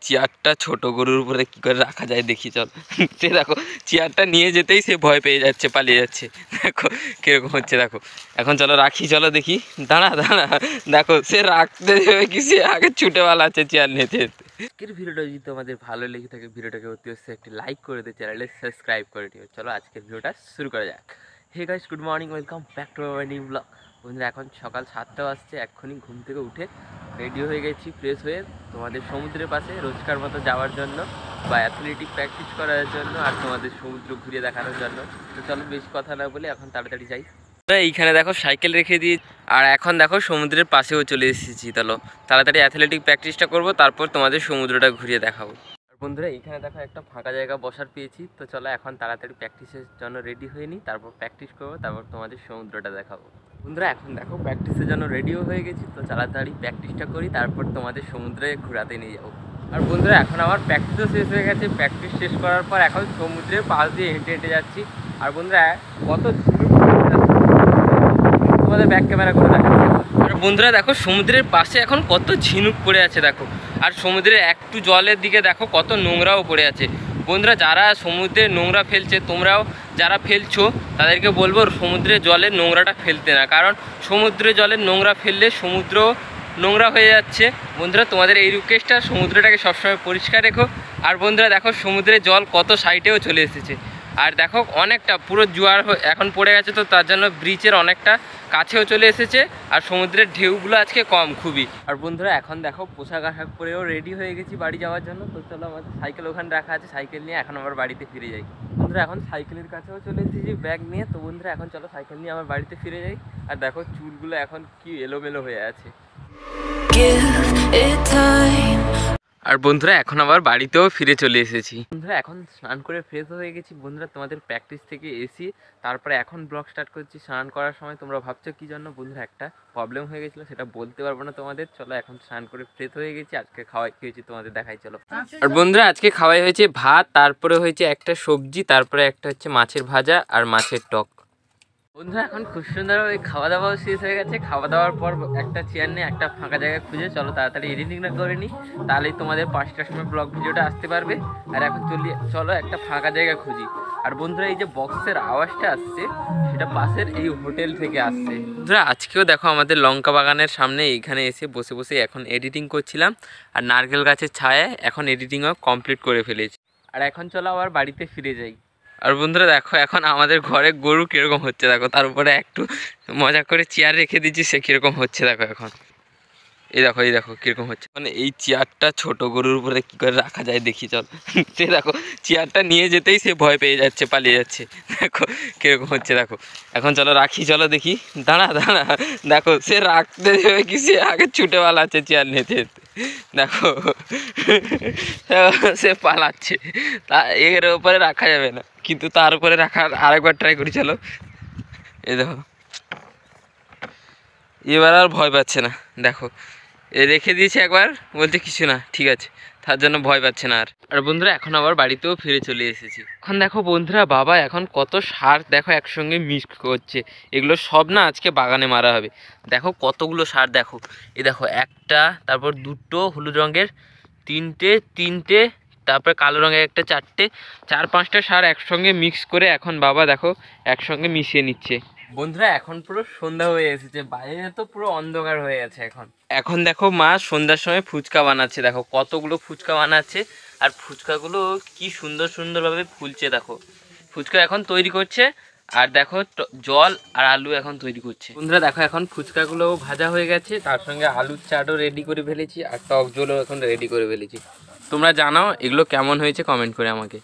চেয়ারটা ছোট গরুর উপরে কি করে রাখা যায় দেখি চল। সে দেখো চেয়ারটা নিয়ে যেতেই সে ভয় পেয়ে যাচ্ছে, পালিয়ে যাচ্ছে। দেখো কিরকম হচ্ছে, দেখো এখন চলো রাখি, চলো দেখি। দাঁড়া দাঁড়া, দেখো সে রাখতে দেবে কি, সে আগে ছুটে পালাচ্ছে চেয়ার নিতে। আজকের ভিডিওটা যদি তোমাদের ভালো লেগে থাকে, ভিডিওটাকে অতি অবশ্যই একটি লাইক করে দিও, চ্যানেলে সাবস্ক্রাইব করে দিও। চলো আজকের ভিডিওটা শুরু করা যাক। Hey guys, good morning, welcome back to my new blog. বন্ধুরা এখন সকাল 7টা বাজছে, এক্ষুনি ঘুম থেকে উঠে রেডি হয়ে গেছি, ফ্রেশ হয়ে তোমাদের সমুদ্রের পাশে রোজকার মতো যাওয়ার জন্য, বা অ্যাথলেটিক প্র্যাকটিস করার জন্য, আর তোমাদের সমুদ্র ঘুরে দেখানোর জন্য। তো চলো বেশি কথা না বলে এখন তাড়াতাড়ি যাই। এইখানে দেখো সাইকেল রেখে দিয়ে, আর এখন দেখো সমুদ্রের পাশেও চলে এসেছি। চলো তাড়াতাড়ি অ্যাথলেটিক প্র্যাকটিসটা করবো, তারপর তোমাদের সমুদ্রটা ঘুরিয়ে দেখাবো। আর বন্ধুরা এইখানে দেখো একটা ফাঁকা জায়গা বসার পেয়েছি, তো চলো এখন তাড়াতাড়ি প্র্যাকটিসের জন্য রেডি হয়ে নিই, তারপর প্র্যাকটিস করবো, তারপর তোমাদের সমুদ্রটা দেখাবো। বন্ধুরা এখন দেখো প্র্যাকটিসের জন্য রেডিও হয়ে গেছি, তো তাড়াতাড়ি প্র্যাকটিসটা করি, তারপর তোমাদের সমুদ্রে ঘোরাতে নিয়ে যাবো। আর বন্ধুরা এখন আমার প্র্যাকটিসও শেষ হয়ে গেছে, প্র্যাকটিস শেষ করার পর এখন সমুদ্রের পাশ দিয়ে হেঁটে হেঁটে যাচ্ছি। আর বন্ধুরা কত তোমাদের ব্যাক ক্যামেরা করে দেখাচ্ছি। আর বন্ধুরা দেখো সমুদ্রের পাশে এখন কত ঝিনুক পড়ে আছে দেখো, আর সমুদ্রের একটু জলের দিকে দেখো কত নোংরাও পড়ে আছে। বন্ধুরা যারা সমুদ্রে নোংরা ফেলছে, তোমরাও যারা ফেলছো তাদেরকে বলবো সমুদ্রের জলে নোংরাটা ফেলতে না, কারণ সমুদ্রের জলে নোংরা ফেললে সমুদ্র নোংরা হয়ে যাচ্ছে। বন্ধুরা তোমাদের এই রিকোয়েস্টটা, সমুদ্রটাকে সবসময় পরিষ্কার রেখো। আর বন্ধুরা দেখো সমুদ্রের জল কত সাইডেও চলে এসেছে, আর দেখো অনেকটা পুরো জোয়ার এখন পড়ে গেছে, তো তার জন্য ব্রিজের অনেকটা কাছেও চলে এসেছে, আর সমুদ্রের ঢেউগুলো আজকে কম খুবই। আর বন্ধুরা এখন দেখো পোশাক আশাক পরেও রেডি হয়ে গেছি বাড়ি যাওয়ার জন্য। তো চলো আমাদের সাইকেল ওখানে রাখা আছে, সাইকেল নিয়ে এখন আমার বাড়িতে ফিরে যাই। বন্ধুরা এখন সাইকেলের কাছেও চলে এসেছি ব্যাগ নিয়ে। তো বন্ধুরা এখন চলো সাইকেল নিয়ে আমার বাড়িতে ফিরে যাই। আর দেখো চুলগুলো এখন কি এলোমেলো হয়ে আছে। আর বন্ধুরা এখন আবার বাড়িতেও ফিরে চলে এসেছি। বন্ধুরা এখন স্নান করে ফ্রেশ হয়ে গেছি। বন্ধুরা তোমাদের প্র্যাকটিস থেকে এসি তারপরে এখন ব্লগ স্টার্ট করছি। স্নান করার সময় তোমরা ভাবছো কী জন্য, বন্ধুরা একটা প্রবলেম হয়ে গেছিলো, সেটা বলতে পারবো না তোমাদের। চলো এখন স্নান করে ফ্রেশ হয়ে গেছি, আজকে খাওয়াই খেয়েছি তোমাদের দেখাই চলো। আর বন্ধুরা আজকে খাওয়াই হয়েছে ভাত, তারপরে হয়েছে একটা সবজি, তারপরে একটা হচ্ছে মাছের ভাজা আর মাছের টক। বন্ধুরা এখন খুব সুন্দর ওই খাওয়া দাওয়াও শেষ হয়ে গেছে। খাওয়া দাওয়ার পর একটা চেয়ার নিয়ে একটা ফাঁকা জায়গায় খুঁজে চলো তাড়াতাড়ি এডিটিংটা করে নিই, তাহলেই তোমাদের 5টার সময় ব্লগ ভিডিওটা আসতে পারবে। আর এখন চলো একটা ফাঁকা জায়গা খুঁজি। আর বন্ধুরা এই যে বক্সের আওয়াজটা আসছে, সেটা পাশের এই হোটেল থেকে আসছে। বন্ধুরা আজকেও দেখো আমাদের লঙ্কা বাগানের সামনে এইখানে এসে বসে বসে এখন এডিটিং করছিলাম, আর নারকেল গাছের ছায়ায় এখন এডিটিংও কমপ্লিট করে ফেলেছি। আর এখন চলো আবার বাড়িতে ফিরে যাই। আর বন্ধুরা দেখো এখন আমাদের ঘরে গরু কীরকম হচ্ছে দেখো, তার উপরে একটু মজা করে চেয়ার রেখে দিচ্ছি, সে কীরকম হচ্ছে দেখো। এখন এই দেখো কীরকম হচ্ছে, মানে এই চেয়ারটা ছোট গরুর উপরে কী করে রাখা যায় দেখি চল। সে দেখো চেয়ারটা নিয়ে যেতেই সে ভয় পেয়ে যাচ্ছে, পালিয়ে যাচ্ছে। দেখো কীরকম হচ্ছে, দেখো এখন চলো রাখি, চলো দেখি। দাঁড়া দাঁড়া, দেখো সে রাখতে দেবে কি, সে আগে ছুটে পালাচ্ছে চেয়ার নিতে। দেখো সে পালাচ্ছে, তা এর উপরে রাখা যাবে না, কিন্তু তার উপরে রাখার আরেকবার ট্রাই করি চলো। এই দেখো এবার আর ভয় পাচ্ছে না, দেখো রেখে দিয়েছে একবার, বলছে কিছু না ঠিক আছে, তার জন্য ভয় পাচ্ছে না আর। আর বন্ধুরা এখন আবার বাড়িতেও ফিরে চলে এসেছি। এখন দেখো বন্ধুরা বাবা এখন কত সার দেখো একসঙ্গে মিক্স করছে, এগুলো সব না আজকে বাগানে মারা হবে। দেখো কতগুলো সার দেখো, এই দেখো একটা, তারপর দুটো হলুদ রঙের, তিনটে, তারপরে কালো রঙের একটা, 4-5টা সার একসঙ্গে মিক্স করে এখন বাবা দেখো একসঙ্গে মিশিয়ে নিচ্ছে। বন্ধুরা এখন পুরো সন্ধ্যা হয়ে এসেছে, বাইরে তো পুরো অন্ধকার হয়ে গেছে। এখন দেখো মা সন্ধ্যার সময় ফুচকা বানাচ্ছে, দেখো কতগুলো ফুচকা বানাচ্ছে, আর ফুচকাগুলো কি সুন্দরভাবে ফুলছে দেখো। ফুচকা এখন তৈরি করছে, আর দেখো জল আর আলু এখন তৈরি করছে। বন্ধুরা দেখো এখন ফুচকাগুলো ভাজা হয়ে গেছে, তার সঙ্গে আলুর চাটও রেডি করে ফেলেছি, আর টক জলও এখন রেডি করে ফেলেছি। তোমরা জানাও এগুলো কেমন হয়েছে কমেন্ট করে আমাকে।